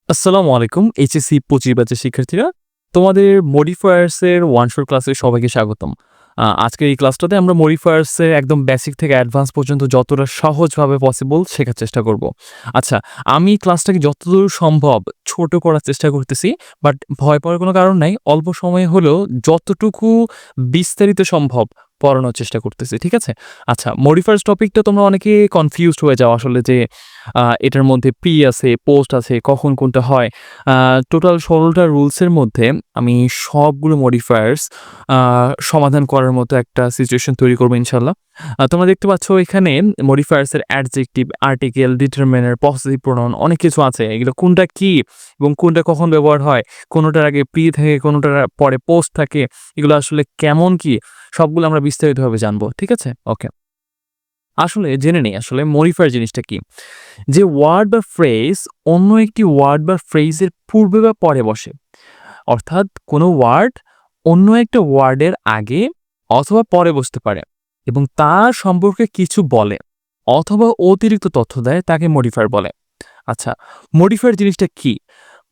আসসালামু আলাইকুম এইচএসসি 25 ব্যাচের শিক্ষার্থীরা। তোমাদের মডিফায়ার্স এর ওয়ান শট ক্লাসে সবাইকে স্বাগতম। আজকের এই ক্লাসটাতে আমরা মডিফায়ার্স এর একদম বেসিক থেকে অ্যাডভান্স পর্যন্ত যতটা সহজভাবে পসিবল শেখার চেষ্টা করব। আচ্ছা, আমি ক্লাসটাকে যতদূর সম্ভব ছোট করার চেষ্টা করতেছি, বাট ভয় পাওয়ার কোনো কারণ নাই। অল্প সময়ে হলেও যতটুকু বিস্তারিত সম্ভব পড়ানোর চেষ্টা করতেছি, ঠিক আছে? আচ্ছা, মডিফায়ার্স টপিকটা তোমরা অনেকে কনফিউজড হয়ে যাও আসলে যে এটার মধ্যে প্রি আছে, পোস্ট আছে, কখন কোনটা হয়। টোটাল ১৬টা রুলসের মধ্যে আমি সবগুলো মডিফায়ার্স সমাধান করার মতো একটা সিচুয়েশন তৈরি করবো ইনশাল্লাহ। তোমরা দেখতে পাচ্ছ এখানে মডিফায়ার্স এর adjective, article, determiner, possessive pronoun অনেক কিছু আছে। এগুলো কোনটা কি এবং কোনটা কখন ব্যবহার হয়, কোনোটার আগে প্রি থাকে, কোনোটার পরে পোস্ট থাকে, এগুলো আসলে কেমন কি সবগুলো আমরা বিস্তারিতভাবে জানবো, ঠিক আছে? ওকে, আসলে জেনে নেই আসলে মডিফায়ার জিনিসটা কি। যে ওয়ার্ড বা ফ্রেজ অন্য একটি ওয়ার্ড বা ফ্রেজের পূর্বে বা পরে বসে, অর্থাৎ কোনো ওয়ার্ড অন্য একটা ওয়ার্ডের আগে অথবা পরে বসতে পারে এবং তার সম্পর্কে কিছু বলে অথবা অতিরিক্ত তথ্য দেয়, তাকে মডিফায়ার বলে। আচ্ছা, মডিফায়ার জিনিসটা কি?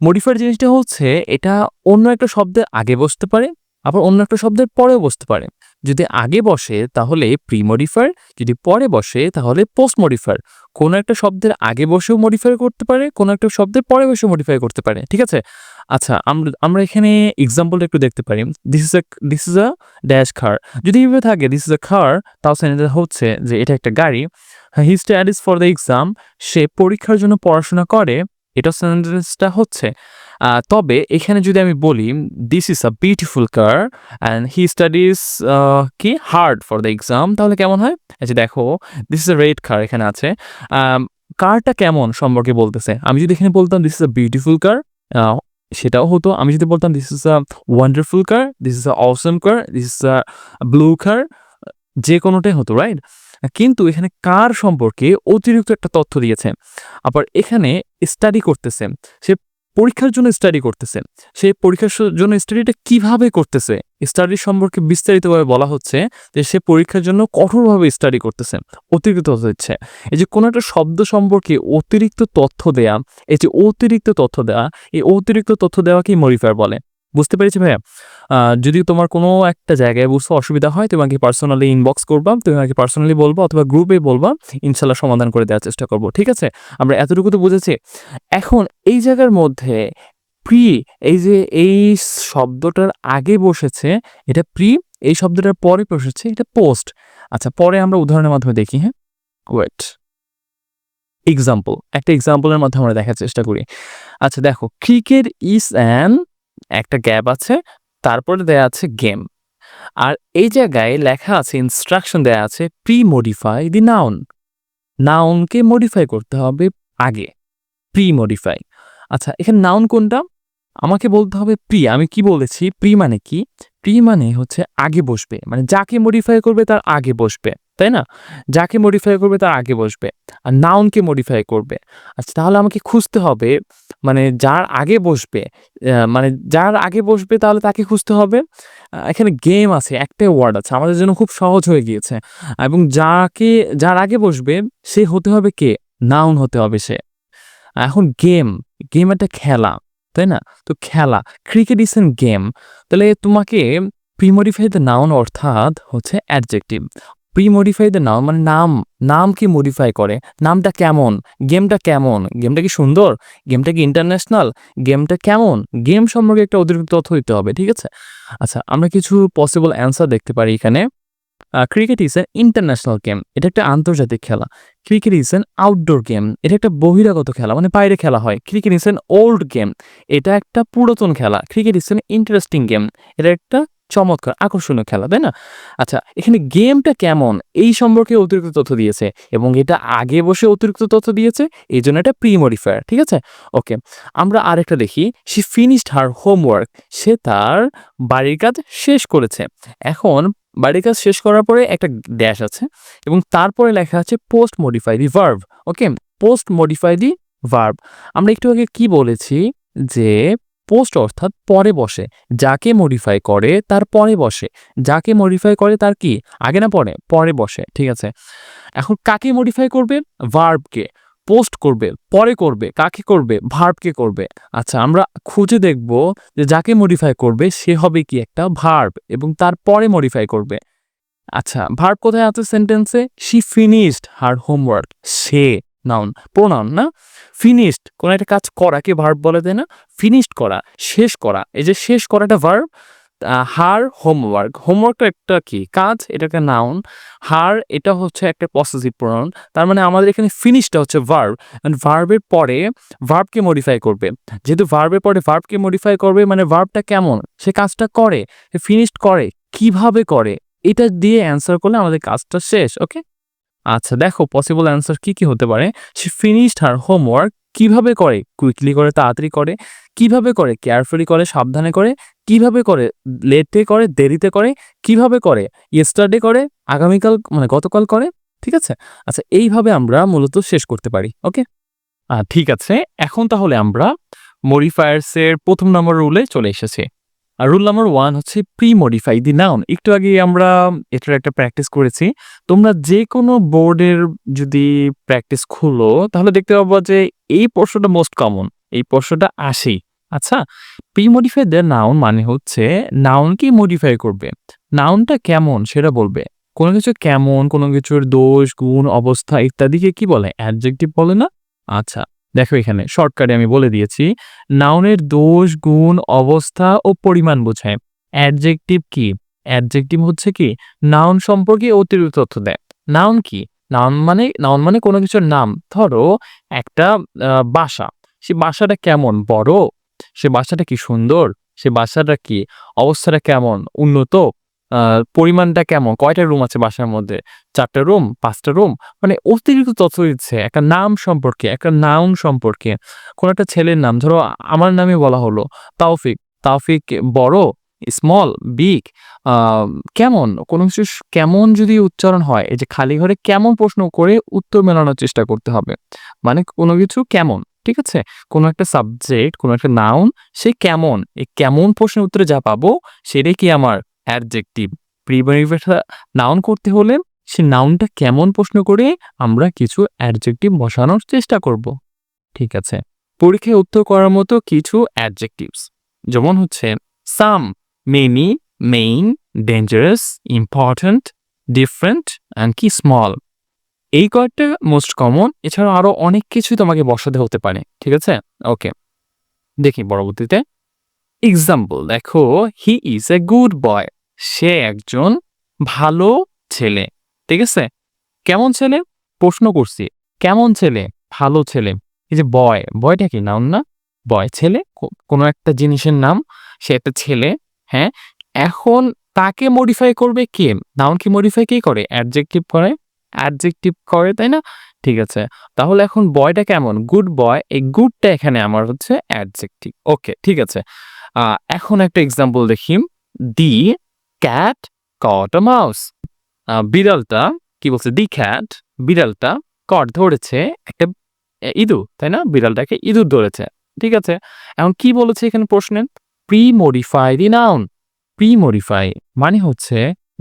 মডিফায়ার জিনিসটা হচ্ছে এটা অন্য একটা শব্দের আগে বসতে পারে, আবার অন্য একটা শব্দের পরেও বসতে পারে। যদি আগে বসে তাহলে প্রি মডিফায়ার, যদি পরে বসে তাহলে পোস্ট মডিফায়ার। কোনো একটা শব্দের আগে বসেও মডিফাই করতে পারে, কোনো একটা শব্দের পরে বসেও মডিফাই করতে পারে, ঠিক আছে? আচ্ছা, আমরা এখানে এক্সাম্পলটা একটু দেখতে পারি। দিস ইজ আ ড্যাশ কার। যদি এভাবে থাকে দিস ইজ আ কার, তাও সেন্টেন্স হচ্ছে যে এটা একটা গাড়ি। He studies for the exam, সে পরীক্ষার জন্য পড়াশোনা করে, এটা সেন্টেন্সটা হচ্ছে। তবে এখানে যদি আমি বলি this is a beautiful car and he studies কি হার্ড ফর দ্য এক্সাম, তাহলে কেমন হয়? এই যে দেখো, দিস ইজ আ রেড কার এখানে আছে। কারটা কেমন সম্পর্কে বলতেছে। আমি যদি এখানে বলতাম this is a beautiful car, সেটাও হতো। আমি যদি বলতাম this is a wonderful car, this is a awesome car, this is a blue car, যে কোনোটাই হতো, রাইট? কিন্তু এখানে কার সম্পর্কে অতিরিক্ত একটা তথ্য দিয়েছে। আবার এখানে স্টাডি করতেছে, সে পরীক্ষার জন্য স্টাডি করতেছে। সে পরীক্ষার জন্য স্টাডিটা কিভাবে করতেছে, স্টাডি সম্পর্কে বিস্তারিতভাবে বলা হচ্ছে যে সে পরীক্ষার জন্য কঠোরভাবে স্টাডি করতেছে, অতিরিক্ত তথ্য দিচ্ছে। এই যে কোনো একটা শব্দ সম্পর্কে অতিরিক্ত তথ্য দেয়া, এই যে অতিরিক্ত তথ্য দেওয়া, এই অতিরিক্ত তথ্য দেওয়াকেই মডিফায়ার বলে। বুঝতে পেরেছি ভাইয়া? যদি তোমার কোনো একটা জায়গায় বুঝতে অসুবিধা হয়, তুমি আমাকে পার্সোনালি ইনবক্স করবা, তুমি আমাকে পার্সোনালি বলবা অথবা গ্রুপে বলবা, ইনশাল্লাহ সমাধান করে দেওয়ার চেষ্টা করব, ঠিক আছে? আমরা এতটুকু তো বুঝেছি। এখন এই জায়গার মধ্যে প্রি, এই যে এই শব্দটার আগে বসেছে এটা প্রি, এই শব্দটার পরে বসেছে এটা পোস্ট। আচ্ছা, পরে আমরা উদাহরণের মাধ্যমে দেখি, হ্যাঁ? ওয়েট, একটা এক্সাম্পলের মাধ্যমে আমরা দেখার চেষ্টা করি। আচ্ছা দেখো, ক্রিকেট ইজ অ্যান, একটা গ্যাপ আছে, তারপরে দেয়া আছে গেম। আর এই জায়গায় লেখা আছে, ইনস্ট্রাকশন দেয়া আছে প্রি মডিফাই দি নাউন। নাউনকে মডিফাই করতে হবে আগে, প্রি মডিফাই। আচ্ছা, এখানে নাউন কোনটা? আমাকে বলতে হবে প্রি। আমি কি বলেছি? প্রি মানে কি? প্রি মানে হচ্ছে আগে বসবে, মানে যাকে মডিফাই করবে তার আগে বসবে, তাই না? যাকে মডিফাই করবে তার আগে বসবে, আর নাউনকে মডিফাই করবে। আচ্ছা, তাহলে আমাকে খুঁজতে হবে মানে যার আগে বসবে, মানে যার আগে বসবে তাহলে তাকে খুঁজতে হবে। এখানে গেম আছে, একটাই ওয়ার্ড আছে, আমাদের জন্য খুব সহজ হয়ে গিয়েছে। এবং যার আগে বসবে সে হতে হবে কে? নাউন হতে হবে সে। এখন গেম, গেম একটা খেলা, তাই না? তো খেলা, ক্রিকেট ইজ এন গেম। তাহলে তোমাকে প্রিমডিফাই দ্য নাউন অর্থাৎ হচ্ছে অ্যাডজেক্টিভ। প্রিমডিফাই দ্য নাউন মানে নামকে মডিফাই করে। নামটা কেমন? গেমটা কেমন? গেমটা কি সুন্দর? গেমটা কি ইন্টারন্যাশনাল? গেমটা কেমন? গেম সম্পর্কে একটা অতিরিক্ত তথ্য দিতে হবে, ঠিক আছে? আচ্ছা, আমরা কিছু পসিবল অ্যান্সার দেখতে পারি এখানে। Cricket is an international game, এটা একটা আন্তর্জাতিক খেলা। Cricket is an outdoor game, এটা একটা বহিরাগত খেলা, মানে বাইরে খেলা হয়। Cricket is an old game, এটা একটা পুরাতন খেলা। Cricket is an interesting game, এটা একটা চমৎকার আকর্ষণীয় খেলা, তাই না? আচ্ছা, এখানে গেমটা কেমন এই সম্পর্কে অতিরিক্ত তথ্য দিয়েছে এবং এটা আগে বসে অতিরিক্ত তথ্য দিয়েছে, এই জন্য এটা প্রি মডিফায়ার, ঠিক আছে? ওকে, আমরা আরেকটা দেখি। শি ফিনিশড হার হোমওয়ার্ক, সে তার বাড়ির কাজ শেষ করেছে। এখন বাড়ির কাজ শেষ করার পরে একটা ড্যাশ আছে এবং তারপরে লেখা আছে post modify the verb. Okay, post modify the verb. আমরা একটু আগে কি বলেছি যে পোস্ট অর্থাৎ পরে বসে, যাকে মডিফাই করে তার পরে বসে। যাকে মডিফাই করে তার কি আগে না পরে? পরে বসে, ঠিক আছে? এখন কাকে মডিফাই করবে? ভার্বকে। পোস্ট করবে, পরে করবে, কাকে করবে, ভার্বকে করবে। আচ্ছা, আমরা খুঁজে দেখব যে যাকে মডিফাই করবে সে হবে কি একটা ভার্ব এবং তারপরে মডিফাই করবে। আচ্ছা, ভার্ব কোথায় আছে সেন্টেন্সে? She finished her homework. Say noun, pronoun না? ফিনিশড কোন একটা কাজ করাকে ভার্ব বলে, তাই না? ফিনিশড করা, শেষ করা। এই যে শেষ করাটা ভার্ব। হার হোমওয়ার্ক, হোমওয়ার্কটা একটা কি কাজ, এটা একটা নাউন। হার এটা হচ্ছে একটা পসেসিভ প্রোনাউন। তার মানে আমাদের এখানে ফিনিশটা হচ্ছে ভার্ব, এন্ড ভার্বের পরে ভার্বকে মডিফাই করবে। যেহেতু ভার্বের পরে ভার্বকে মডিফাই করবে মানে ভার্বটা কেমন, সে কাজটা করে, ফিনিশড করে, কিভাবে করে, এটা দিয়ে অ্যান্সার করলে আমাদের কাজটা শেষ। ওকে, আচ্ছা দেখো পসিবল অ্যান্সার কি কি হতে পারে। সে ফিনিশড হার হোমওয়ার্ক, কিভাবে করে, কুইকলি করে, তাড়াতাড়ি করে, কিভাবে করে, কেয়ারফুলি করে, সাবধানে করে, কিভাবে করে, লেটে করে, দেরিতে করে, কিভাবে করে, ইয়েস্টারডে করে, আগামীকাল মানে গতকাল করে। ঠিক আছে, আচ্ছা এইভাবে আমরা মূলত শেষ করতে পারি। ওকে, ঠিক আছে, এখন তাহলে আমরা মডিফায়ার্স এর প্রথম নম্বর রুলে চলে এসেছি। আর রুল নাম্বার 1 হচ্ছে প্রি মডিফাই দি নাউন। একটু আগে আমরা এটার একটা প্র্যাকটিস করেছি। তোমরা যে কোনো বোর্ডের যদি প্র্যাকটিস খুলো তাহলে দেখতে পাবো যে এই প্রশ্নটা মোস্ট কমন, এই প্রশ্নটা আসেই। আচ্ছা, প্রি মডিফাই দ্য নাউন মানে হচ্ছে নাউনকে মডিফাই করবে, নাউনটা কেমন সেটা বলবে। কোনো কিছু কেমন, কোনো কিছুর দোষ, গুণ, অবস্থা ইত্যাদিকে কি বলে? অ্যাডজেক্টিভ বলে না? আচ্ছা দেখো এখানে শর্টকাটে আমি বলে দিয়েছি। নাউনের দোষ, গুণ, অবস্থা ও পরিমাণ বোঝায়। অ্যাডজেক্টিভ কি? অ্যাডজেক্টিভ হচ্ছে কি নাউন সম্পর্কে অতিরিক্ত তথ্য দেয়। নাউন কি? নাউন মানে কোনো কিছুর নাম। ধরো একটা বাসা, সে বাসাটা কেমন, বড়, সে বাসাটা কি সুন্দর, সে বাসাটা কি অবস্থাটা কেমন, উন্নত, পরিমাণটা কেমন, কয়টা রুম আছে বাসার মধ্যে, 4টা রুম, 5টা রুম, মানে অতিরিক্ত তথ্য দিচ্ছে একটা নাম সম্পর্কে, একটা নাউন সম্পর্কে। কোন একটা ছেলের নাম, ধরো আমার নামে বলা হলো তাওফিক। তাওফিক বড়, স্মল, বিগ, কেমন, কোনো কিছু কেমন যদি উচ্চারণ হয়, এই যে খালি ঘরে কেমন প্রশ্ন করে উত্তর মেলানোর চেষ্টা করতে হবে। মানে কোনো কিছু কেমন, ঠিক আছে? কোনো একটা সাবজেক্ট, কোনো একটা নাউন, সে কেমন, এই কেমন প্রশ্নের উত্তরে যা পাবো সেটাই কি আমার অ্যাডজেক্টিভ। প্রিপোজিশন নাউন করতে হলে সে নাউনটা কেমন প্রশ্ন করে আমরা কিছু অ্যাডজেক্টিভ বসানোর চেষ্টা করব। ঠিক আছে, পরীক্ষায় উত্তর করার মতো কিছু অ্যাডজেক্টিভস যেমন হচ্ছে some, many, main, dangerous, important, different and কি স্মল। এই কয়েকটা মোস্ট কমন, এছাড়াও আরো অনেক কিছুই তোমাকে বসাতে হতে পারে। ঠিক আছে, ওকে, দেখি পরবর্তীতে এক্সাম্পল। দেখো, he is a good boy, সে একজন ভালো ছেলে। ঠিক আছে, কেমন ছেলে? প্রশ্ন করছি, কেমন ছেলে? ভালো ছেলে। এই যে বয়, বয়টা কি নাউন না? বয় ছেলে, কোনো একটা জিনিসের নাম, সে একটা ছেলে। হ্যাঁ, এখন তাকে মডিফাই করবে কে? নাউন কি মডিফাই কে করে? অ্যাডজেক্টিভ করে, অ্যাডজেক্টিভ করে, তাই না? ঠিক আছে, তাহলে এখন বয়টা কেমন? গুড বয়, এই গুডটা এখানে আমার হচ্ছে অ্যাডজেক্টিভ। ওকে, ঠিক আছে, এখন একটা এক্সাম্পল দেখি। The cat caught a mouse. বিড়ালটা কি বলছে? দি ক্যাট, বিড়ালটা কট ধরেছে একটা ইঁদুর, তাই না? বিড়ালটাকে ইঁদুর ধরেছে। ঠিক আছে, এখন কি বলেছে এখানে প্রশ্নে? Pre modify the noun. Pre modify মানে হচ্ছে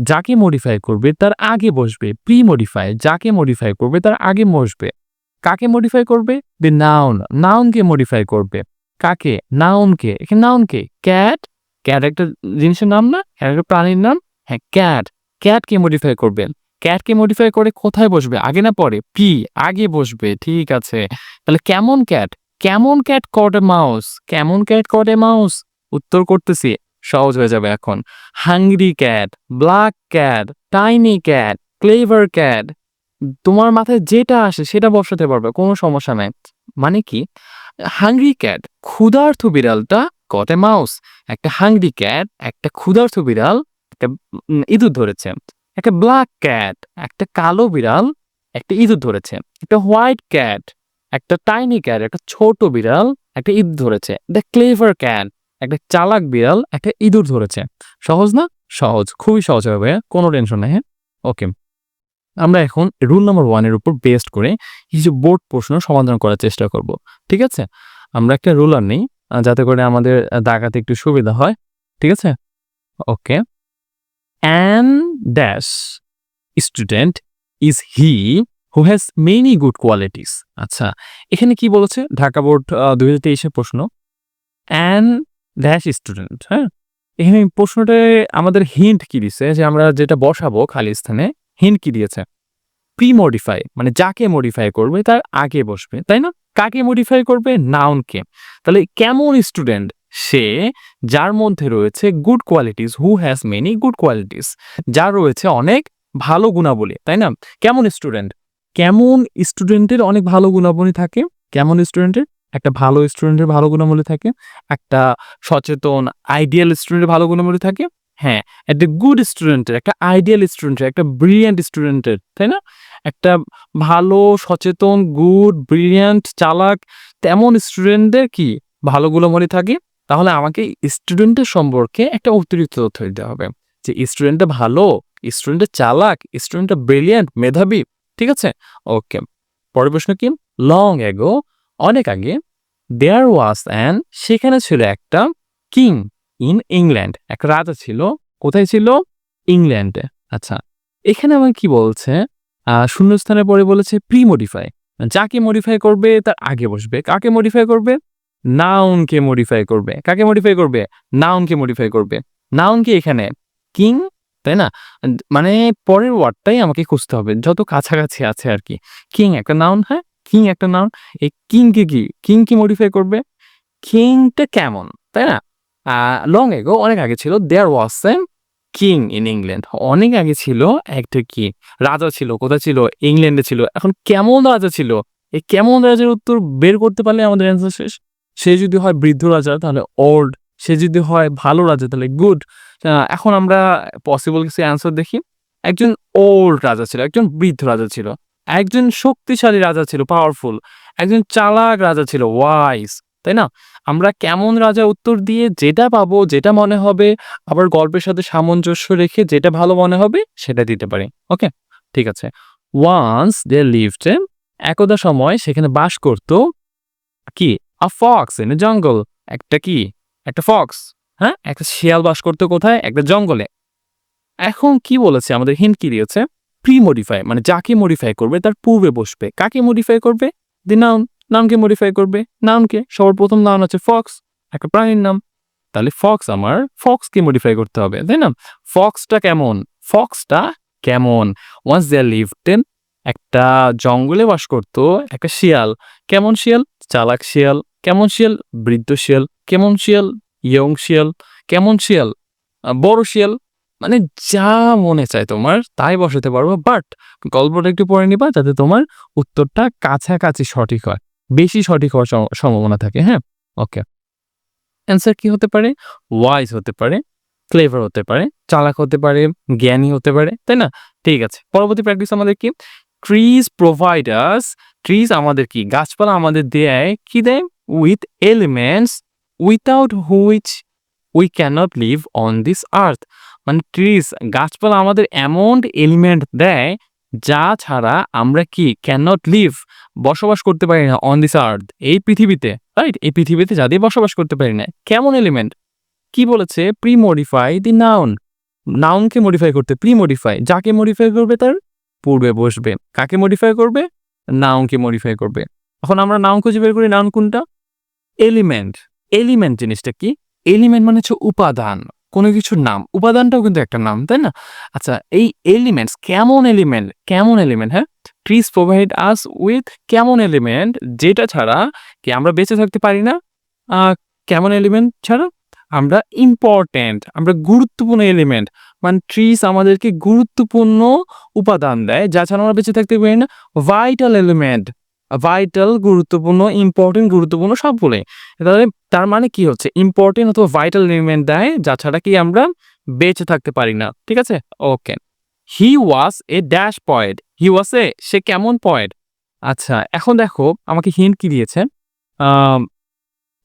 যাকে মডিফাই করবে তার আগে বসবে। প্রি মডিফাই, যাকে মডিফাই করবে তার আগে বসবে। কাকে মডিফাই করবে? দি নাউন, নাউনকে মডিফাই করবে। কাকে? নাউনকে। এখানে নাউনকে ক্যাট, ক্যাট একটা জিনিসের নাম না? একটা প্রাণীর নাম। হ্যাঁ, ক্যাট, ক্যাটকে মডিফাই করবেন। ক্যাটকে মডিফাই করে কোথায় বসবে? আগে না পরে? প্রি, আগে বসবে। ঠিক আছে, তাহলে কেমন ক্যাট? কেমন ক্যাট কট এ মাউস? কেমন ক্যাট কট এ মাউস? উত্তর করতেছি, সহজ হয়ে যাবে এখন। Hungry cat, black cat, tiny cat, clever cat, তোমার মাথায় যেটা আসে সেটা বসাতে পারবে, কোনো সমস্যা নাই। মানে কি? হাংরি ক্যাট, ক্ষুধার্ত বিড়ালটা গট এ মাউস। একটা হাংরি ক্যাট, একটা ক্ষুধার্ত বিড়াল একটা ইঁদুর ধরেছে। একটা ব্ল্যাক ক্যাট, একটা কালো বিড়াল একটা ইঁদুর ধরেছে। একটা হোয়াইট ক্যাট, একটা টাইনি ক্যাট, একটা ছোট বিড়াল একটা ইঁদুর ধরেছে। দ্য ক্লেভার ক্যাট, একটা চালাক বিড়াল একটা ইঁদুর ধরেছে। সহজ না? সহজ, খুবই সহজ হবে, কোনো টেনশন নেই। হ্যাঁ, ওকে, আমরা এখন রুল নাম্বার 1 এর উপর বেস্ড করে কিছু বোর্ড প্রশ্ন সমাধান করার চেষ্টা করব। ঠিক আছে, আমরা একটা রুলার নেই যাতে করে আমাদের দাগাতে একটু সুবিধা হয়। ঠিক আছে, okay. An dash student is he who has many good qualities. আচ্ছা, এখানে কি বলেছে? ঢাকা বোর্ড ২০২৩ এর প্রশ্ন। অ্যান ড্যাশ স্টুডেন্ট, হ্যাঁ? এখানে প্রশ্নটায় আমাদের হিন্ট কি দিছে যে আমরা যেটা বসাবো খালি স্থানে, হিন্ট কি দিয়েছে? প্রি-মডিফাই মানে যাকে মডিফাই করবে তার আগে বসবে, তাই না? কাকে মডিফাই করবে? নাউনকে। তাহলে কেমন স্টুডেন্ট? সে যার মধ্যে রয়েছে good qualities, who has many good qualities, যার রয়েছে অনেক ভালো গুণাবলী, তাই না? কেমন স্টুডেন্ট? কেমন স্টুডেন্টের অনেক ভালো গুণাবলী থাকে? কেমন স্টুডেন্টের? একটা ভালো স্টুডেন্টের ভালো গুণাবলী থাকে। একটা সচেতন আইডিয়াল স্টুডেন্টের ভালো গুণাবলী থাকে। হ্যাঁ, একটা গুড স্টুডেন্টের, একটা আইডিয়াল স্টুডেন্টের, একটা ব্রিলিয়ান্ট স্টুডেন্টের, তাই না? একটা ভালো, সচেতন, গুড, ব্রিলিয়ান্ট, চালাক তেমন স্টুডেন্টদের কি ভালো গুণাবলী থাকে? তাহলে আমাকে স্টুডেন্টের সম্পর্কে একটা অতিরিক্ত তথ্য দিতে হবে। যে স্টুডেন্টটা ভালো, স্টুডেন্টটা চালাক, স্টুডেন্টটা ব্রিলিয়ান্ট, মেধাবী। ঠিক আছে? ওকে। পরের প্রশ্ন কি? লং অ্যাগো অনেক আগে দেয়ার ওয়াজ অ্যান সেখানে ছিল একটা কিং ইন ইংল্যান্ড। একটা রাজা ছিল। কোথায় ছিল? ইংল্যান্ডে। আচ্ছা, এখানে আমাকে কি বলছে? শূন্যস্থানের পরে বলেছে প্রি-মডিফাই। যাকে মডিফাই করবে তার আগে বসবে। কাকে মডিফাই করবে? নাউনকে মডিফাই করবে। কাকে মডিফাই করবে? নাউনকে মডিফাই করবে। নাউন কি এখানে? কিং, তাই না? মানে পরের ওয়ার্ডটাই আমাকে খুঁজতে হবে। যত কাছাকাছি আছে আরকি। কিং একটা নাউন, হ্যাঁ? কিং একটা নাউন। এই কিংকে কি? কিং কি মডিফাই করবে? কিংটা কেমন, তাই না? লং এগো অনেক আগে ছিল দেয়ার ওয়াজ এ কিং ইন ইংল্যান্ড। অনেক আগে ছিল একটা কি রাজা ছিল। কোথায় ছিল? ইংল্যান্ডে ছিল। এখন কেমন রাজা ছিল? এই কেমন রাজার উত্তর বের করতে পারলে আমাদের অ্যান্সার শেষ। সে যদি হয় বৃদ্ধ রাজা তাহলে ওল্ড, সে যদি হয় ভালো রাজা তাহলে গুড। এখন আমরা পসিবল কিছু অ্যান্সার দেখি। একজন ওল্ড রাজা ছিল, একজন বৃদ্ধ রাজা ছিল, একজন শক্তিশালী রাজা ছিল পাওয়ারফুল, একজন চালাক রাজা ছিল ওয়াইজ, তাই না? আমরা কেমন রাজা উত্তর দিয়ে যেটা পাবো, যেটা মনে হবে, আবার গল্পের সাথে সামঞ্জস্য রেখে যেটা ভালো মনে হবে সেটা দিতে পারি। ওকে? ঠিক আছে। ওয়ান্স দে লিভড একদা সময় সেখানে বাস করত কি? আ ফক্স ইন এ জঙ্গল। একটা কি? একটা ফক্স, হ্যাঁ? একটা শিয়াল বাস করত কোথায়? একটা জঙ্গলে। এখন কি বলেছে? আমাদের হিন্ট কি দিয়েছে? প্রি-মডিফাই মানে যাকে মডিফাই করবে তার পূর্বে বসবে। কাকে মডিফাই করবে? দি নাউন। নাউনকে মডিফাই করবে। নাউনকে সবার প্রথম নাউন হচ্ছে ফক্স, একটা প্রাণীর নাম। তাহলে আমার ফক্সকে মডিফাই করতে হবে, তাই না? ফক্সটা কেমন? ফক্সটা কেমন? ওয়ান্স দেয়ার লিভড ইন একটা জঙ্গলে বাস করত একটা শিয়াল। কেমন শিয়াল? চালাক শিয়াল। কেমন শিয়াল? বৃদ্ধ শিয়াল। কেমন শিয়াল? ইয়ং শিয়াল। কেমন শিয়াল? বড় শিয়াল। মানে যা মনে চায় তোমার তাই বসাতে পারবা। বাট গল্পটা একটু পড়ে নিবা যাতে তোমার উত্তরটা কাছাকাছি সঠিক হয়। বেশি সঠিক হওয়ার সম্ভাবনা থাকে, হ্যাঁ? ওকে। অ্যান্সার কি হতে পারে? ওয়াইজ হতে পারে, ক্লেভার হতে পারে, চালাক হতে পারে, জ্ঞানী হতে পারে, তাই না? ঠিক আছে। পরবর্তী প্র্যাকটিস আমাদের কি? ট্রিজ প্রোভাইড আস ট্রিজ আমাদের কি? গাছপালা আমাদের দেয়, কি দেয়? With elements without which we cannot live on this earth. মানে ট্রিজ গাছপালা আমাদের এমন এলিমেন্ট দেয় যা ছাড়া আমরা কি ক্যানট লিভ বসবাস করতে পারি না অন দিস আর্থ এই পৃথিবীতে, রাইট? এই পৃথিবীতে যা দিয়ে বসবাস করতে পারি না। কেমন এলিমেন্ট? কি বলেছে? Premodify the noun. নাউনকে মডিফাই করতে প্রি-মডিফাই। যাকে মডিফাই করবে তার পূর্বে বসবে। কাকে মডিফাই করবে? নাউনকে মডিফাই করবে। এখন আমরা নাউন খুঁজে বের করি। নাউন কোনটা? এলিমেন্ট। এলিমেন্ট জিনিসটা কি? এলিমেন্ট মানে হচ্ছে উপাদান। কোনো কিছুর নাম। উপাদানটাও কিন্তু একটা নাম, তাই না? আচ্ছা, এই এলিমেন্টস কেমন এলিমেন্ট? কেমন এলিমেন্ট, হ্যাঁ? ট্রিজ প্রোভাইড আস উইথ কেমন এলিমেন্ট যেটা ছাড়া কি আমরা বেঁচে থাকতে পারি না? আ কেমন এলিমেন্ট ছাড়া? আমরা ইম্পোর্টেন্ট, আমরা গুরুত্বপূর্ণ এলিমেন্ট। মানে ট্রিজ আমাদেরকে গুরুত্বপূর্ণ উপাদান দেয় যা ছাড়া আমরা বেঁচে থাকতে পারি না। Vital element. ভাইটাল গুরুত্বপূর্ণ, ইম্পোর্টেন্ট গুরুত্বপূর্ণ সবগুলোই। তাহলে তার মানে কি হচ্ছে? ইম্পোর্টেন্ট অথবা ভাইটাল এলিমেন্ট দেয় যা ছাড়া কি আমরা বেঁচে থাকতে পারি না। ঠিক আছে? ওকে। হি ওয়াজ এ ড্যাশ পয়েট। হি ওয়াজ এ সে কেমন পয়েট? আচ্ছা, এখন দেখো আমাকে হিন্ট কি দিয়েছে? আম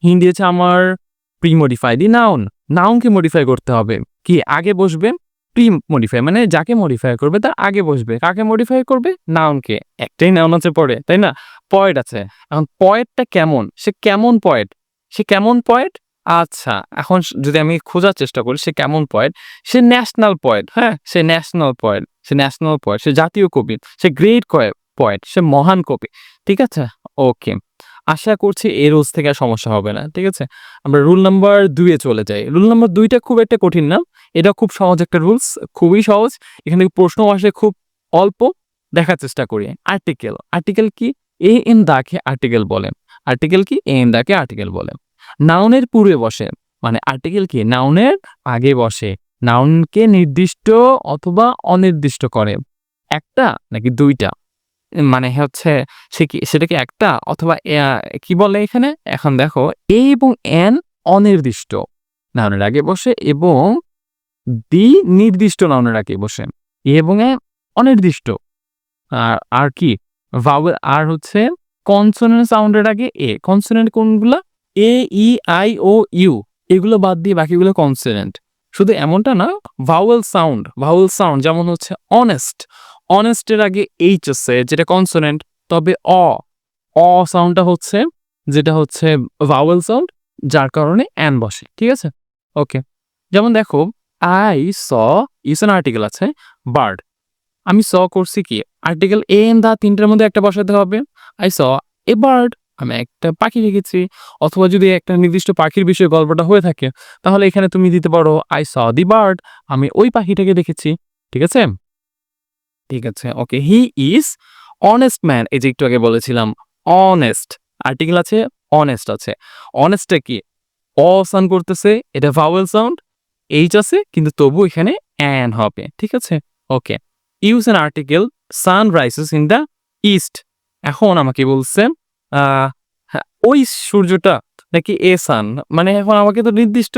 হিন্ট দিয়েছে আমার প্রি-মডিফাই দি নাউন। নাউনকে মডিফাই করতে হবে। কি আগে বসবে? প্রি-মডিফাই মানে যাকে মডিফাই করবে তার আগে বসবে। কাকে মডিফাই করবে? নাউনকে। একটাই নাউন আছে পরে, তাই না? পয়েট আছে। এখন পয়েটটা কেমন? সে কেমন পয়েট? সে কেমন পয়েট? আচ্ছা, এখন যদি আমি খোঁজার চেষ্টা করি সে কেমন পয়েট? সে ন্যাশনাল পয়েট, হ্যাঁ? সে ন্যাশনাল পয়েট। সে ন্যাশনাল পয়েট। সে জাতীয় কবি। সে গ্রেট পয়েট, সে মহান কবি। ঠিক আছে? ওকে। আশা করছি এই রুলস থেকে আর সমস্যা হবে না। ঠিক আছে? আমরা রুল নাম্বার ২ এ চলে যাই। রুল নাম্বার ২ টা খুব একটা কঠিন না। এটা খুব সহজ একটা রুলস, খুবই সহজ। এখান থেকে প্রশ্নও আসে খুব অল্প। দেখার চেষ্টা করি। আর্টিকেল, আর্টিকেল কি? এ ইন দা কে আর্টিকেল বলে। আর্টিকেল কি? এ ইন দা কে আর্টিকেল বলে। নাউনের পূর্বে বসে, মানে আর্টিকেল কি? নাউনের আগে বসে। নাউনকে নির্দিষ্ট অথবা অনির্দিষ্ট করে। একটা নাকি ২ টা? মানে হচ্ছে সেটা কি একটা অথবা কি বলে এখানে? এখন দেখো এ এবং এন অনির্দিষ্ট নাউনের আগে বসে এবং দি নির্দিষ্ট নাউনের আগে বসে। এ এবং এ অনির্দিষ্ট। আর কি? ভাওয়েল আর হচ্ছে কনসোনেন্ট সাউন্ডের আগে এ। কনসোনেন্ট কোনগুলা? এ, ই, আই, ও, ইউ। এগুলো বাদ দিয়ে বাকিগুলো কনসোনেন্ট। শুধু এমনটা না, ভাওয়েল সাউন্ড যেমন হচ্ছে অনেস্ট। অনেস্ট এর আগে এইচ আছে যেটা কনসোনেন্ট। তবে সাউন্ডটা হচ্ছে যেটা হচ্ছে ভাওয়েল সাউন্ড, যার কারণে অ্যান বসে। ঠিক আছে? ওকে। যেমন দেখো I saw is an article আছে বার্ড। আমি করছি কি? আর্টিকেল এ এন্ড দা ৩ টার মধ্যে একটা বসাতে হবে। আই স এ বার্ড, আমি একটা পাখি দেখেছি। অথবা যদি একটা নির্দিষ্ট পাখির বিষয়ে গল্পটা হয়ে থাকে, তাহলে এখানে তুমি দিতে পারো আই স দি বার্ড, আমি ওই পাখিটাকে দেখেছি। ঠিক আছে? ঠিক আছে, ওকে। হি ইজ অনেস্ট ম্যান, এই যে একটু আগে বলেছিলাম অনেস্ট। আর্টিকেল আছে, অনেস্ট আছে। অনেস্টটা কি? সাউন্ড করতেছে, এটা ভাওয়েল সাউন্ড। এইচ আছে কিন্তু তবু এখানে অ্যান হবে। ঠিক আছে? Okay. Use an article sun rises in the east. এখন আমাকে বলছে হ্যাঁ, ওই সূর্যটা নাকি এ সান, মানে এখন আমাকে তো নির্দিষ্ট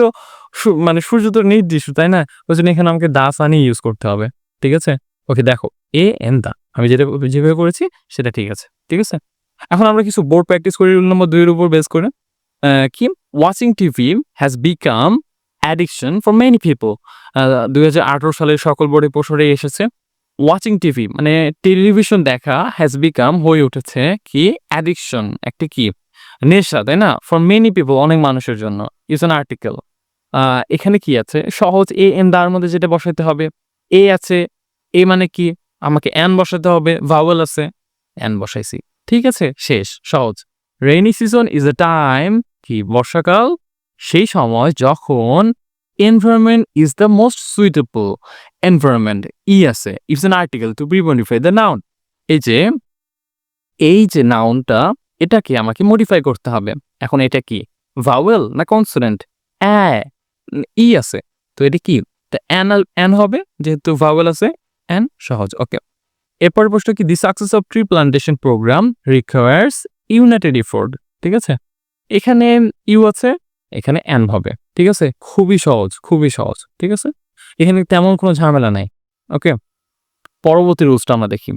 মানে সূর্য তো নির্দিষ্ট, তাই না? ওই জন্য এখানে আমাকে দা সানই ইউজ করতে হবে। ঠিক আছে? ওকে, দেখো এ এন দা আমি যেভাবে করেছি সেটা ঠিক আছে। ঠিক আছে? এখন আমরা কিছু বোর্ড প্র্যাকটিস করি রুল নম্বর ২ এর উপর বেস করে। কি? Watching TV has become addiction for many people. ২০১৮ সালের সকল বোর্ডে প্রশ্নটাই এসেছে। ওয়াচিং টিভি মানে টেলিভিশন দেখা হ্যাজ বিকাম হয়ে উঠেছে কি? অ্যাডিকশন, একটা কি? নেশা, তাই না? ফর মেনি পিপল, অনেক মানুষের জন্য। Is an article. এখানে কি আছে? সহজ এ এন দার মধ্যে যেটা বসাইতে হবে। এ আছে, এ মানে কি? আমাকে অ্যান বসাতে হবে, ভাওয়েল আছে, অ্যান বসাইছি। ঠিক আছে? শেষ, সহজ। Rainy season is a time, কি? বর্ষাকাল সেই সময় যখন environment is the most suitable. Environment ই আছে, it's an article to modify the noun. এই যে নাউনটা, এটাকে আমাকে মডিফাই করতে হবে। এখন এটা কি? ভাওয়েল না কনসোনেন্ট? ই আছে, তো এটা কি? অ্যান হবে যেহেতু ভাওয়েল আছে, অ্যান, সহজ। ওকে। এরপর প্রশ্ন কি? The success of tree plantation programme requires united effort. ঠিক আছে? এখানে ইউ আছে, এখানে অ্যান হবে। ঠিক আছে? খুবই সহজ, খুবই সহজ। ঠিক আছে? এখানে তেমন কোনো ঝামেলা নাই। ওকে। পরবর্তী রুলসটা আমরা দেখি।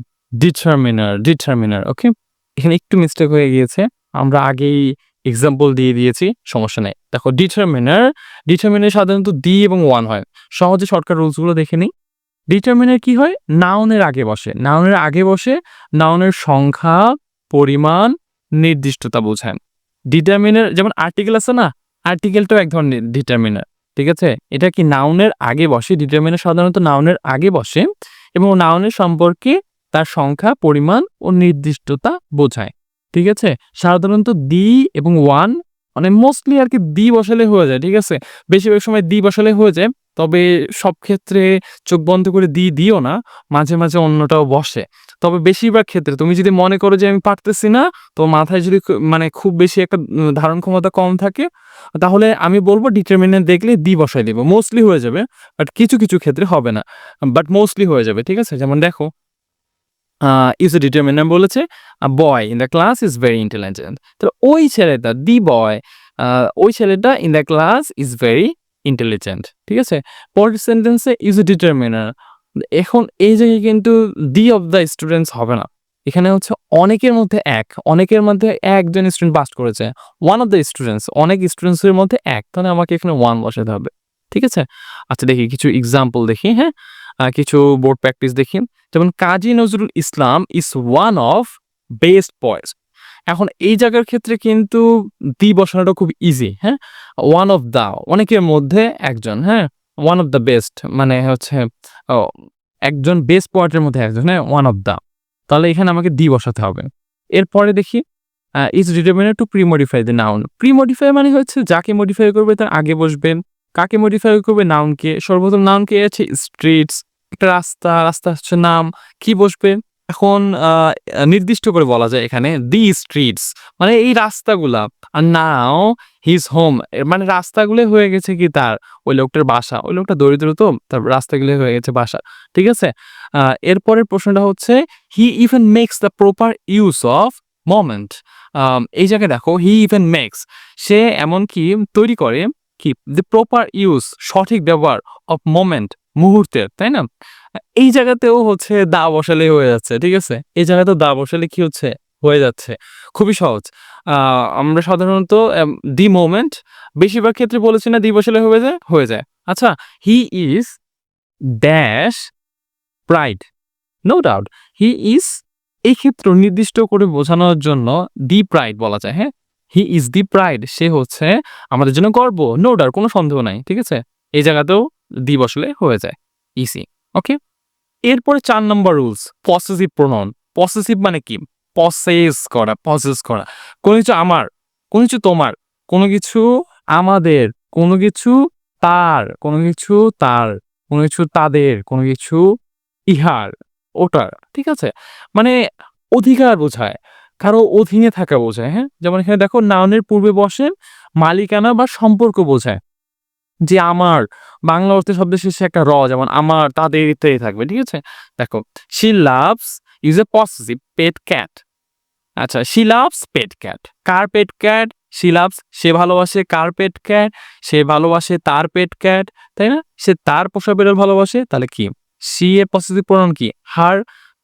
ডিটারমিনার। ওকে। এখানে একটু মিস্টেক হয়ে গিয়েছে। আমরা আগেই এক্সাম্পল দিয়ে দিয়েছি, সমস্যা নেই। দেখো ডিটারমিনার সাধারণত দি এবং ওয়ান হয়। সহজে শর্টকাট রুলস গুলো দেখে নিই। ডিটারমিনার কি হয়? নাউনের আগে বসে। নাউনের সংখ্যা, পরিমাণ, নির্দিষ্টতা বোঝায়। ডিটারমিনার যেমন আর্টিকেল আছে না? আর্টিকেলটাও এক ধরনের ডিটারমিনার। ঠিক আছে? এটা কি? নাউনের আগে বসে। ডিটারমিনার সাধারণত নাউনের আগে বসে এবং নাউনের সম্পর্কে তার সংখ্যা, পরিমাণ ও নির্দিষ্টতা বোঝায়। ঠিক আছে? সাধারণত দি এবং ওয়ান, মানে মোস্টলি আর কি দি বসালে হয়ে যায়। ঠিক আছে? বেশিরভাগ সময় দি বসালে হয়ে যায়। তবে সব ক্ষেত্রে চোখ বন্ধ করে দিও না। মাঝে, মাঝে অন্যটাও বসে। তবে বেশিরভাগ ক্ষেত্রে তুমি যদি মনে করো যে আমি পারতেছি না, তো মাথায় যদি মানে খুব বেশি একটা ধারণ ক্ষমতা কম থাকে, তাহলে আমি বলব ডিটারমিনেন্ট দেখলে দি বসায় দিব। মোস্টলি হয়ে যাবে। বাট কিছু ক্ষেত্রে হবে না। বাট মোস্টলি হয়ে যাবে। ঠিক আছে? যেমন দেখো ইজ এ ডিটারমিনার বলেছে boy in the class is very intelligent. তো ওই ছেলেটা, দি বয়, ওই ছেলেটা in the class is very intelligent. ঠিক আছে? পরের সেন্টেন্সে ইজ এ ডিটারমিনার। এখন এই জায়গায় কিন্তু দি অফ দ্য স্টুডেন্টস হবে না। এখানে হচ্ছে অনেকের মধ্যে একজন স্টুডেন্ট পাস করেছে। ওয়ান অফ দ্য স্টুডেন্টস, অনেক স্টুডেন্টসের মধ্যে এক, তাহলে আমাকে এখানে ওয়ান বসাতে হবে। ঠিক আছে? আচ্ছা, দেখি কিছু এক্সাম্পল দেখি। হ্যাঁ, কিছু বোর্ড প্র্যাকটিস দেখি। যেমন Kazi Nazrul Islam is one of best poets. এখন এই জায়গার ক্ষেত্রে কিন্তু দি বসানোটা খুব ইজি। হ্যাঁ, ওয়ান অফ দা, অনেকের মধ্যে একজন। হ্যাঁ, ওয়ান অফ দ্য বেস্ট মানে হচ্ছে একজন বেস্ট পোয়েটের মধ্যে একজন। হ্যাঁ, ওয়ান অফ দা। তাহলে এখানে আমাকে ডি বসাতে হবে। এরপরে দেখি is determiner to premodify the noun. Premodify মানে হচ্ছে যাকে মডিফাই করবে তার আগে বসবেন। কাকে মডিফাই করবে? নাউনকে। সর্বপ্রথম নাউনকে আছে স্ট্রিটস, একটা রাস্তা, রাস্তা হচ্ছে নাম। কি বসবে? এখন নির্দিষ্ট করে বলা যায় এখানে দি স্ট্রিটস মানে এই রাস্তাগুলা। আর নাও হিজ হোম মানে রাস্তাগুলো হয়ে গেছে কি তার ওই লোকটার বাসা। ওই লোকটা দরিদ্র তো তার রাস্তাগুলো হয়ে গেছে বাসা। ঠিক আছে? এরপরের প্রশ্নটা হচ্ছে he even makes the proper use of moment. এই জায়গায় দেখো হি ইভেন মেক্স সে এমনকি তৈরি করে কি দ্য প্রপার ইউজ সঠিক ব্যবহার অফ মোমেন্ট মুহূর্তের, তাই না? এই জায়গাতেও হচ্ছে দা বসালেই হয়ে যাচ্ছে। ঠিক আছে? এই জায়গাতেও দা বসালে কি হচ্ছে? হয়ে যাচ্ছে। খুবই সহজ। আমরা সাধারণত দি মোমেন্ট বেশিরভাগ ক্ষেত্রে বলেছি না দি বসালে হয়ে যায়? হয়ে যায়। আচ্ছা, he is dash pride. No doubt he is এই ক্ষেত্র নির্দিষ্ট করে বোঝানোর জন্য দি প্রাইড বলা যায়। হ্যাঁ, হি ইজ দি প্রাইড সে হচ্ছে আমাদের জন্য গর্ব। নো ডাউট কোনো সন্দেহ নাই। ঠিক আছে? এই জায়গাতেও দি বসলে হয়ে যায়। ইজি। ওকে, এরপরে ৪ নম্বর রুলস পসেসিভ প্রোনাউন। পসেসিভ মানে কি? পসেস করা, পসেস করা। কোনো কিছু আমার, কোনো কিছু তোমার, কোনো কিছু আমাদের, কোনো কিছু তার, কোনো কিছু তার, কোনো কিছু তাদের, কোনো কিছু ইহার, ওটার। ঠিক আছে? মানে অধিকার বোঝায়, কারো অধীনে থাকা বোঝায়। হ্যাঁ? যেমন এখানে দেখো নাউনের পূর্বে বসে মালিকানা বা সম্পর্ক বোঝায়। যে আমার বাংলা অর্থে শব্দের শেষে একটা যেমন আমার, তাদের ইত্যাদি থাকবে। ঠিক আছে? দেখো she loves is a possessive pet cat। আচ্ছা, she loves pet cat। কার পেট ক্যাট? she loves সে ভালোবাসে কার পেট ক্যাট? সে ভালোবাসে তার পেট ক্যাট, তাই না? সে তার পোষা বিড়াল ভালোবাসে, তাহলে কি? she এর পসেসিভ প্রোনাউন কি? her,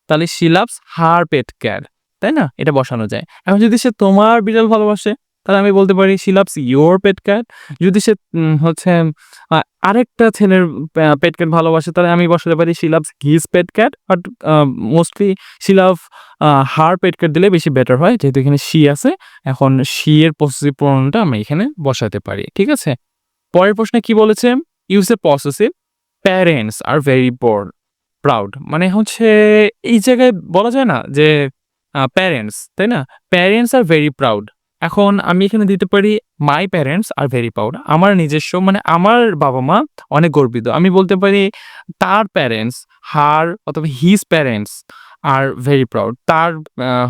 তাহলে she loves her pet cat, তাই না? এটা বসানো যায়। এখন যদি সে তোমার বিড়াল ভালোবাসে তাহলে আমি বলতে পারি she loves your pet cat। যদি সে হচ্ছে আ আরেকটা ছেলের পেট ক্যাট ভালোবাসে তাহলে আমি বসাতে পারি she loves his pet cat। But mostly she love her pet cat দিলে বেশি বেটার হয় যেহেতু এখানে she আছে। এখন she এর পসেসিভ প্রোনাউনটা আমি এখানে বসাতে পারি। ঠিক আছে? পরের প্রশ্নে কি বলেছে? Use a possessive parents are very proud মানে হচ্ছে এই জায়গায় বলা যায় না যে প্যারেন্টস, তাই না? Parents are very proud. এখন আমি এখানে দিতে পারি my parents are very proud. আমার নিজস্ব মানে আমার বাবা-মা অনেক গর্বিত। আমি বলতে পারি তার প্যারেন্টস, হার অথবা his parents are very proud. তার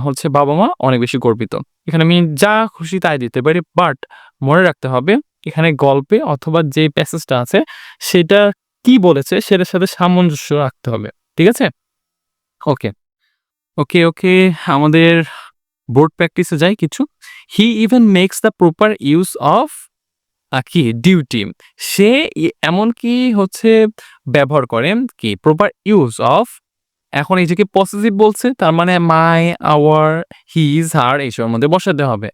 হচ্ছে বাবা-মা অনেক বেশি গর্বিত। এখানে আমি যা খুশি তাই দিতে পারি। বাট মনে রাখতে হবে এখানে গল্পে অথবা যে প্যাসেজটা আছে সেটা কি বলেছে সেটার সাথে সামঞ্জস্য রাখতে হবে। ঠিক আছে? ওকে, ওকে। আমাদের বোর্ড প্র্যাকটিসে যাই কিছু। He even makes the proper use of কি ডিউটি। সে এমনকি হচ্ছে ব্যবহার করে কি প্রপার ইউজ অফ। এখন এই যে কি পসেসিভ বলছে তার মানে মাই, আওয়ার, হিজ, হার এইসবের মধ্যে বসাতে হবে।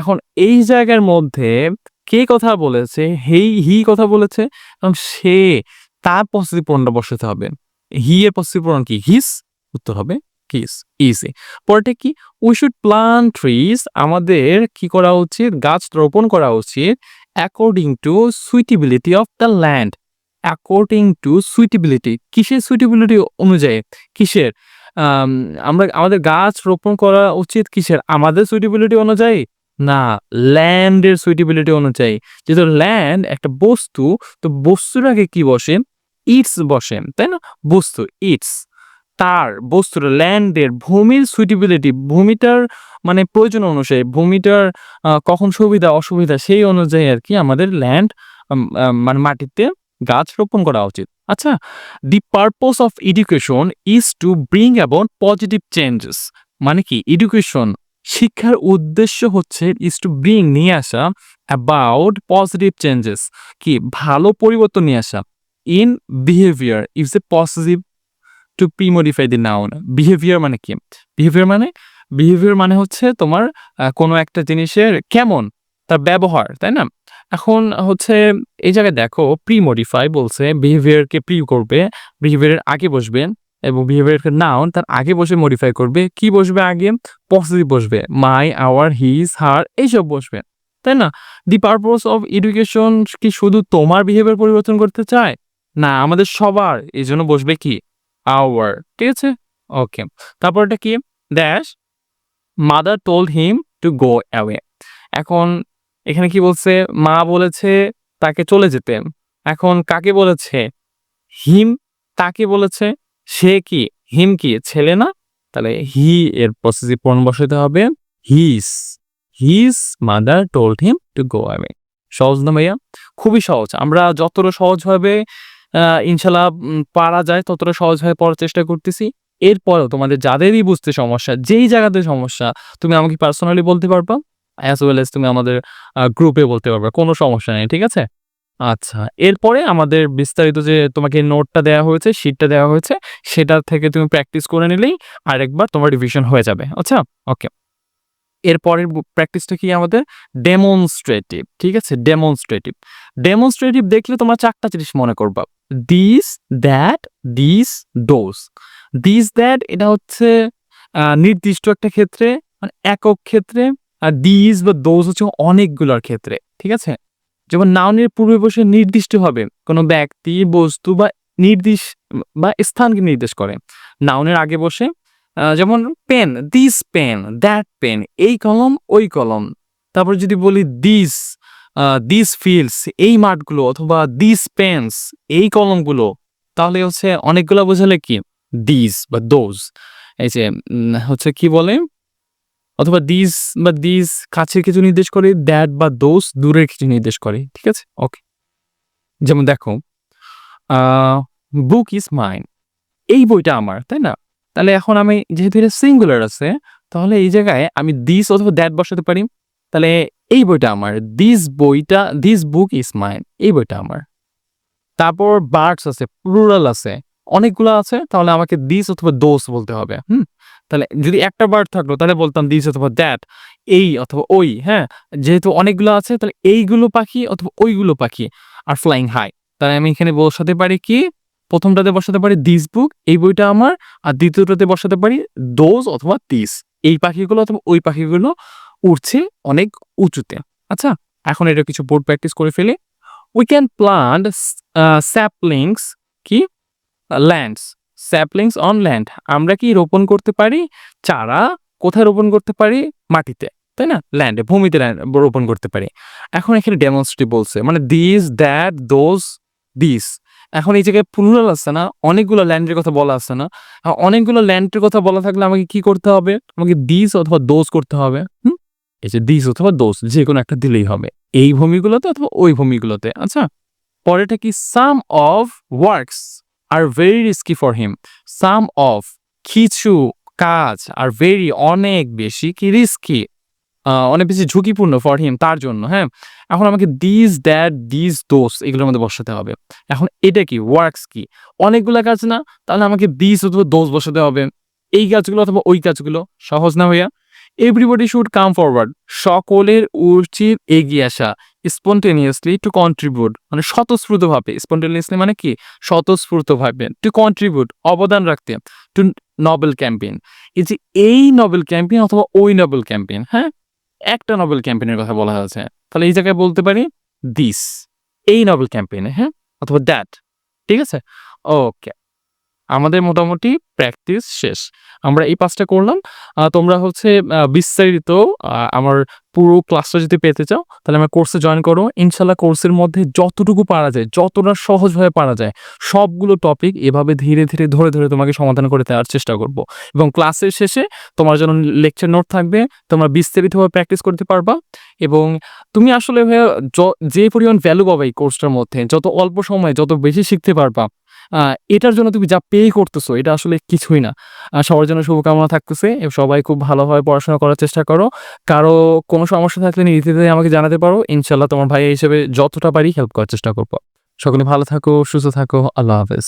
এখন এই জায়গার মধ্যে কে কথা বলেছে? হি কথা বলেছে এবং সে তার পসেসিভ প্রোনাউনটা বসাতে হবে। হি এর পসেসিভ প্রোনাউন কি? হিজ। উত্তর হবে হিজ। ইজি। পরেরটা কি? We should plant trees. আমাদের কি করা উচিত? গাছ রোপণ করা উচিত according to suitability of the land. According to suitability কিসের সুইটেবিলিটি অনুযায়ী? কিসের? আমরা আমাদের গাছ রোপণ করা উচিত কিসের? আমাদের সুইটেবিলিটি অনুযায়ী? না, ল্যান্ডের সুইটেবিলিটি অনুযায়ী। যেহেতু ল্যান্ড একটা বস্তু, তো বস্তুর আগে কি বসে? ইটস বসে, তাই না? বস্তু ইটস। তার বস্তুর ল্যান্ডের ভূমির সুইটেবিলিটি ভূমিটার মানে প্রয়োজন অনুসারে ভূমিটার কখন সুবিধা অসুবিধা সেই অনুযায়ী আর কি আমাদের ল্যান্ড মানে মাটিতে গাছ রোপণ করা উচিত। আচ্ছা, the purpose of education is to bring about positive changes. মানে কি? এডুকেশন শিক্ষার উদ্দেশ্য হচ্ছে ইজ টু ব্রিং নিয়ে আসা অ্যাবাউট পজিটিভ চেঞ্জেস কি ভালো পরিবর্তন নিয়ে আসা in behaviour is a possessive to premodify the noun. Behaviour মানে কি? বিহেভিয়ার মানে হচ্ছে তোমার কোনো একটা জিনিসের কেমন তার ব্যবহার, তাই না? এখন হচ্ছে এই জায়গায় দেখো প্রি-মডিফাই বলছে বিহেভিয়ারকে প্রি করবে, বিহেভিয়ারের আগে বসবে এবং বিহেভিয়ারকে নাউন তার আগে বসে মডিফাই করবে। কি বসবে আগে? পসেসিভ বসবে। মাই, আওয়ার, হিজ, হার এইসব বসবে, তাই না? দি পারপোজ অফ এডুকেশন কি শুধু তোমার বিহেভিয়ার পরিবর্তন করতে চায়? না, আমাদের সবার। এজন্য বসবে কি? আওয়ার। ঠিক আছে? ওকে। তারপরটা কি? Dash mother told him to go away. এখন এখানে কি বলছে? মা বলেছে তাকে চলে যেতে। এখন কাকে বলেছে? হিম তাকে বলেছে। সে কি? হিম কি? ছেলে না? তাহলে হি এর পসেসিভ প্রনাউন বসাতে হবে his. His mother told him to go away. সহজ না ভাইয়া? খুবই সহজ। আমরা যতটা সহজভাবে ইনশাআল্লাহ পারা যায় ততটা সহজভাবে পড়ার চেষ্টা করতেছি। এরপরেও তোমাদের যাদেরই বুঝতে সমস্যা, যেই জায়গাতে সমস্যা তুমি আমাকে পার্সোনালি বলতে পারবা, অ্যাজ ওয়েল এজ তুমি আমাদের গ্রুপে বলতে পারবা। কোনো সমস্যা নেই। ঠিক আছে? আচ্ছা, এরপরে আমাদের বিস্তারিত যে তোমাকে নোটটা দেয়া হয়েছে, শিটটা দেওয়া হয়েছে, সেটা থেকে তুমি প্র্যাকটিস করে নিলেই আরেকবার তোমার রিভিশন হয়ে যাবে। আচ্ছা? ওকে। এরপরের প্র্যাকটিসটা কি আমাদের? ডেমনস্ট্রেটিভ। ঠিক আছে? ডেমনস্ট্রেটিভ। ডেমনস্ট্রেটিভ দেখলে তোমরা ৪ টা জিনিস মনে করবা। This, that, this, those. This, that এটা হচ্ছে নির্দিষ্ট একটা ক্ষেত্রে, মানে একক ক্ষেত্রে। আর দিস বা দোজ হচ্ছে অনেকগুলোর ক্ষেত্রে। ঠিক আছে? যেমন নাউনের পূর্বে বসে নির্দিষ্টভাবে কোনো ব্যক্তি, বস্তু বা বা স্থানকে নির্দেশ করে। নাউনের আগে বসে যেমন pen, this pen, that pen, এই কলম, ওই কলম। তারপর যদি বলি দিস ফিল্ডস, এই মাঠগুলো, অথবা দিস পেনস, এই কলমগুলো, তাহলে হচ্ছে অনেকগুলা বোঝালে কি? দিস বা দোজ। এই যে হচ্ছে কি বলে? অথবা দিস বা দিস কাছের কিছু নির্দেশ করে, দ্যাট বা দোজ দূরের কিছু নির্দেশ করে। ঠিক আছে? ওকে। যেমন দেখো, আ বুক ইজ মাইন। এই বইটা আমার, তাই না? তাহলে এখন আমি যেহেতু এটা সিঙ্গুলার আছে, তাহলে এই জায়গায় আমি দিস অথবা দ্যাট বসাতে পারি। তাহলে এই বইটা আমার। This book is mine. এই বইটা আমার। তারপর বার্ডস আছে, প্লুরাল আছে। অনেকগুলা আছে, তাহলে আমাকে দিস অথবা দোজ বলতে হবে। তাহলে যদি একটা বার্ড থাকলো তাহলে বলতাম দিস অথবা দ্যাট, এই অথবা ওই, হ্যাঁ? যেহেতু অনেকগুলো আছে তাহলে এইগুলো পাখি অথবা ওইগুলো পাখি। আর ফ্লাইং হাই। তাহলে আমি এখানে বসাতে পারি কি? ১ম টাতে বসাতে পারি দিস বুক, এই বইটা আমার। আর দ্বিতীয়টাতে বসাতে পারি দোজ অথবা দিস। এই পাখিগুলো অথবা ওই পাখিগুলো উড়ছে অনেক উঁচুতে। আচ্ছা? এখন এটা কিছু বোর্ড প্র্যাকটিস করে ফেলি। We can plant saplings কি? ল্যান্ডস। Saplings on land. আমরা কি রোপণ করতে পারি? চারা কোথায় রোপণ করতে পারি? মাটিতে। তাই না? ল্যান্ডে, ভূমিতে রোপণ করতে পারি। এখন এখানে ডেমনস্ট্রেটিভ বলছে। মানে দিস, দ্যাট, দোজ, দিস। এখন এই জায়গায় প্লুরাল আছে না? অনেকগুলো ল্যান্ডের কথা বলা আছে না? অনেকগুলো ল্যান্ডের কথা বলা থাকলে আমাকে কি করতে হবে? আমাকে দিস অথবা দোজ করতে হবে। এই যে দিস অথবা দোজ যেকোনো একটা দিলেই হবে। এই ভূমিগুলোতে অথবা ওই ভূমিগুলোতে। আচ্ছা? পরেরটা কি? Some of works are very risky for him. Some of কিছু কাজ আর ভেরি অনেক বেশি কি? রিস্কি, অনেক বেশি ঝুঁকিপূর্ণ ফর হিম তার জন্য। হ্যাঁ? এখন আমাকে দিস, দ্যাট, দিস, দোজ এগুলোর মধ্যে বসাতে হবে। এখন এটা কি? ওয়ার্কস কি? অনেকগুলা কাজ না? তাহলে আমাকে দিস অথবা দোজ বসাতে হবে। এই কাজগুলো অথবা ওই কাজগুলো। সহজ না ভাইয়া? Everybody should come forward. সকলের উচিত এগিয়ে আসা। স্পন্টেনিয়াসলি টু কন্ট্রিবিউট, মানে স্বতঃস্ফূর্তভাবে। স্পন্টেনিয়াসলি মানে কি? স্বতঃস্ফূর্তভাবে। টু কন্ট্রিবিউট অবদান রাখতে। To noble campaign. এই যে এই নোবেল ক্যাম্পেইন অথবা ওই নোবেল ক্যাম্পেইন, হ্যাঁ? একটা নোবেল ক্যাম্পেইনের কথা বলা হয়েছে। তাহলে এই জায়গায় বলতে পারি দিস, এই নোবেল ক্যাম্পেইনে, হ্যাঁ? অথবা দ্যাট। ঠিক আছে? ওকে। আমাদের মোটামুটি প্র্যাকটিস শেষ। আমরা এই ৫ টা করলাম। তোমরা হচ্ছে বিস্তারিত আমার পুরো ক্লাসটা যদি পেতে চাও তাহলে আমার কোর্সে জয়েন করো। ইনশাআল্লাহ কোর্সের মধ্যে যতটুকু পারা যায়, যতটা সহজভাবে পারা যায় সবগুলো টপিক এভাবে ধীরে, ধীরে ধরে, ধরে তোমাকে সমাধান করে দেওয়ার চেষ্টা করব। এবং ক্লাসের শেষে তোমার জন্য লেকচার নোট থাকবে। তোমরা বিস্তারিতভাবে প্র্যাকটিস করতে পারবা এবং তুমি আসলে ভাইয়া যে পরিমাণ ভ্যালু পাবা এই কোর্সটার মধ্যে, যত অল্প সময়ে যত বেশি শিখতে পারবা, এটার জন্য তুমি যা পে করতেছো এটা আসলে কিছুই না। সবার জন্য শুভকামনা থাকতেছে। সবাই খুব ভালোভাবে পড়াশোনা করার চেষ্টা করো। কারো কোনো সমস্যা থাকলে নির্দ্বিধায় আমাকে জানাতে পারো। ইনশাআল্লাহ তোমার ভাই হিসেবে যতটা পারি হেল্প করার চেষ্টা করব। সকলে ভালো থাকো, সুস্থ থাকো। আল্লাহ হাফেজ।